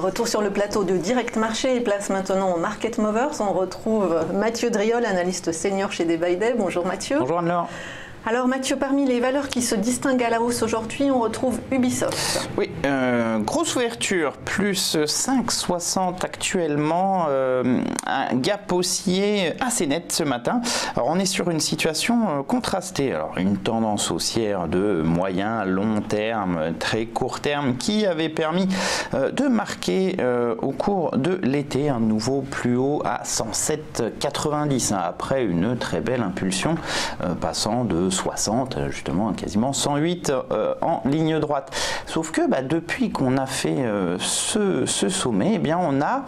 Retour sur le plateau de Direct Marché et place maintenant au Market Movers. On retrouve Mathieu Driol, analyste senior chez Day by Day. Bonjour Mathieu. Bonjour Anne-Laure. Alors Mathieu, parmi les valeurs qui se distinguent à la hausse aujourd'hui, on retrouve Ubisoft. Oui, grosse ouverture, plus 5,60 actuellement, un gap haussier assez net ce matin. Alors on est sur une situation contrastée, alors une tendance haussière de moyen, long terme, très court terme qui avait permis de marquer au cours de l'été un nouveau plus haut à 107,90 après une très belle impulsion passant de 60 justement quasiment 108 en ligne droite. Sauf que depuis qu'on a fait ce sommet, eh bien on a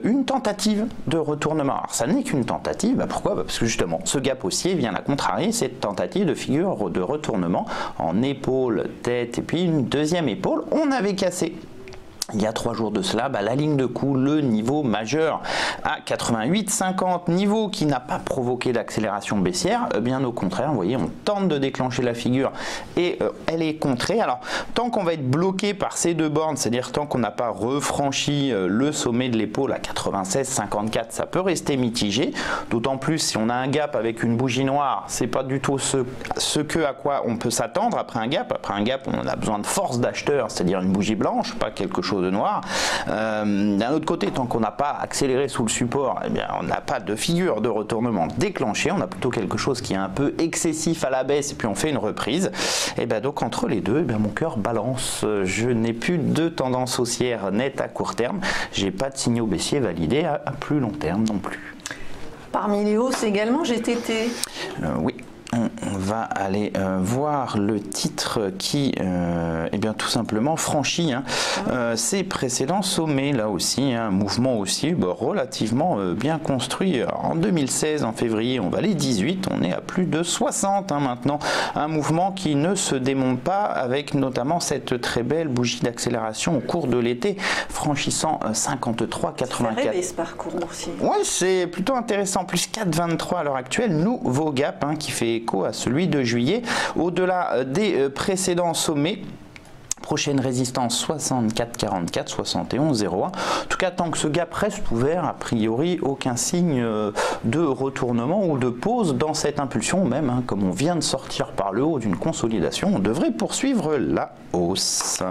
une tentative de retournement. Alors ça n'est qu'une tentative, pourquoi? Parce que justement ce gap haussier vient la contrarier, cette tentative de figure de retournement en épaule, tête et puis une deuxième épaule. On avait cassé il y a 3 jours de cela, la ligne de coup, le niveau majeur à 88,50, niveau qui n'a pas provoqué d'accélération baissière, bien au contraire, vous voyez, on tente de déclencher la figure et elle est contrée. Alors, tant qu'on va être bloqué par ces deux bornes, c'est-à-dire tant qu'on n'a pas refranchi le sommet de l'épaule à 96,54, ça peut rester mitigé, d'autant plus si on a un gap avec une bougie noire, c'est pas du tout ce à quoi on peut s'attendre après un gap. Après un gap, on a besoin de force d'acheteur, c'est-à-dire une bougie blanche, pas quelque chose de noir. D'un autre côté, tant qu'on n'a pas accéléré sous le support, eh bien, on n'a pas de figure de retournement déclenché, on a plutôt quelque chose qui est un peu excessif à la baisse et puis on fait une reprise. Et bien donc entre les deux, mon cœur balance. Je n'ai plus de tendance haussière nette à court terme, j'ai pas de signaux baissiers validés à plus long terme non plus. Parmi les hausses également, GTT. Oui. On va aller voir le titre qui, tout simplement franchit ses précédents sommets là aussi, un mouvement aussi relativement bien construit. Alors, en 2016, en février, on valait 18, on est à plus de 60 maintenant. Un mouvement qui ne se démonte pas avec notamment cette très belle bougie d'accélération au cours de l'été, franchissant 53,84. Ça rêvé ce parcours boursier. Ouais, c'est plutôt intéressant, plus 4,23 à l'heure actuelle, nouveau gap qui fait écho à celui de juillet, au-delà des précédents sommets. Prochaine résistance 64,44, 71,01. En tout cas, tant que ce gap reste ouvert, a priori, aucun signe de retournement ou de pause dans cette impulsion, même comme on vient de sortir par le haut d'une consolidation, on devrait poursuivre la hausse.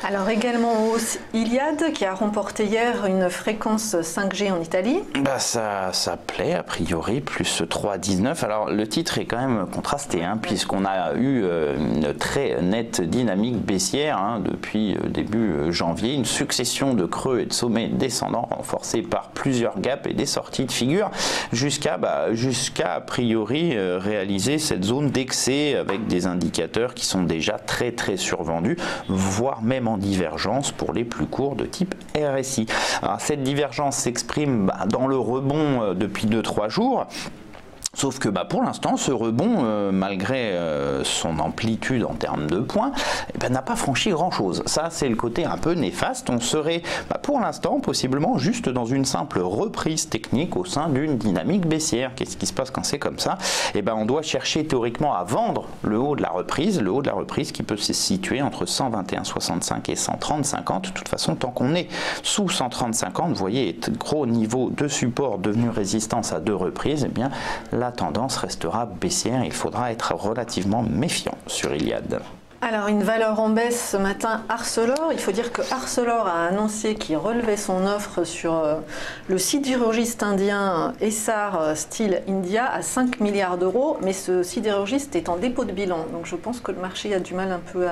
Alors également en hausse, Iliad qui a remporté hier une fréquence 5G en Italie. Ça plaît, a priori, plus 3,19. Alors le titre est quand même contrasté, puisqu'on a eu une très nette dynamique baissière depuis début janvier, une succession de creux et de sommets descendants renforcés par plusieurs gaps et des sorties de figures jusqu'à a priori réaliser cette zone d'excès avec des indicateurs qui sont déjà très survendus, voire même en divergence pour les plus courts de type RSI. Alors, cette divergence s'exprime dans le rebond depuis 2-3 jours. Sauf que pour l'instant, ce rebond, malgré son amplitude en termes de points, n'a pas franchi grand-chose. Ça, c'est le côté un peu néfaste. On serait, pour l'instant, possiblement juste dans une simple reprise technique au sein d'une dynamique baissière. Qu'est-ce qui se passe quand c'est comme ça? On doit chercher théoriquement à vendre le haut de la reprise qui peut se situer entre 121,65 et 130,50. De toute façon, tant qu'on est sous 130,50, vous voyez, gros niveau de support devenu résistance à 2 reprises, la tendance restera baissière. Il faudra être relativement méfiant sur Iliad. Alors une valeur en baisse ce matin, Arcelor. Il faut dire que Arcelor a annoncé qu'il relevait son offre sur le sidérurgiste indien Essar Steel India à 5 milliards d'euros, mais ce sidérurgiste est en dépôt de bilan. Donc je pense que le marché a du mal un peu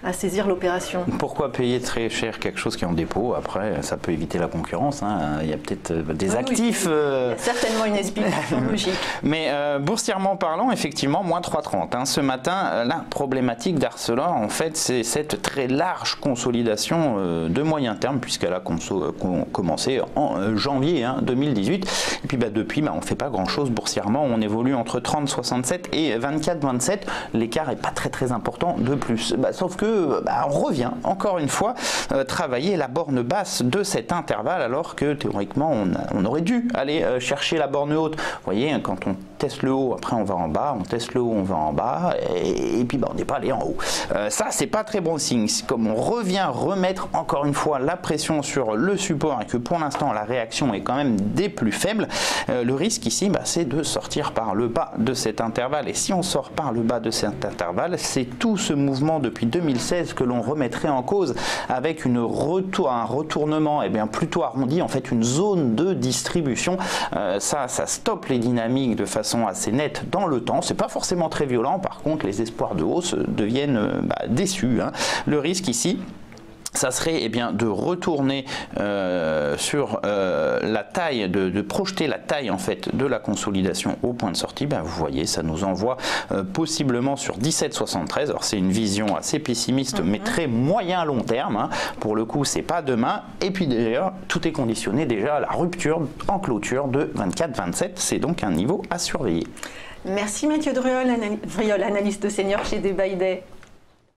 à saisir l'opération. Pourquoi payer très cher quelque chose qui est en dépôt? Après, ça peut éviter la concurrence. Il y a peut-être des actifs. Il y a certainement une explication logique. Mais boursièrement parlant, effectivement, moins 3,30. Ce matin, la problématique d'Arcelor, en fait, c'est cette très large consolidation de moyen terme, puisqu'elle a commencé en janvier 2018. Et puis depuis, on ne fait pas grand-chose boursièrement. On évolue entre 30,67 et 24,27. L'écart n'est pas très important de plus. Sauf que on revient encore une fois travailler la borne basse de cet intervalle, alors que théoriquement on aurait dû aller chercher la borne haute. Vous voyez, quand on teste le haut, après on va en bas, on teste le haut, on va en bas, et puis on n'est pas allé en haut. Ça, c'est pas très bon signe. Comme on revient remettre encore une fois la pression sur le support et que pour l'instant la réaction est quand même des plus faibles, le risque ici, c'est de sortir par le bas de cet intervalle. Et si on sort par le bas de cet intervalle, c'est tout ce mouvement depuis 2016 que l'on remettrait en cause, avec un retournement plutôt arrondi, en fait une zone de distribution. Ça stoppe les dynamiques de façon assez nette dans le temps. C'est pas forcément très violent, par contre les espoirs de hausse deviennent déçus. Le risque ici, ça serait de retourner sur la taille, de projeter la taille en fait de la consolidation au point de sortie. Vous voyez, ça nous envoie possiblement sur 17,73. Alors c'est une vision assez pessimiste, mais très moyen long terme. Pour le coup, c'est pas demain. Et puis d'ailleurs, tout est conditionné déjà à la rupture en clôture de 24,27. C'est donc un niveau à surveiller. Merci Mathieu Driol, analyste senior chez Day by Day.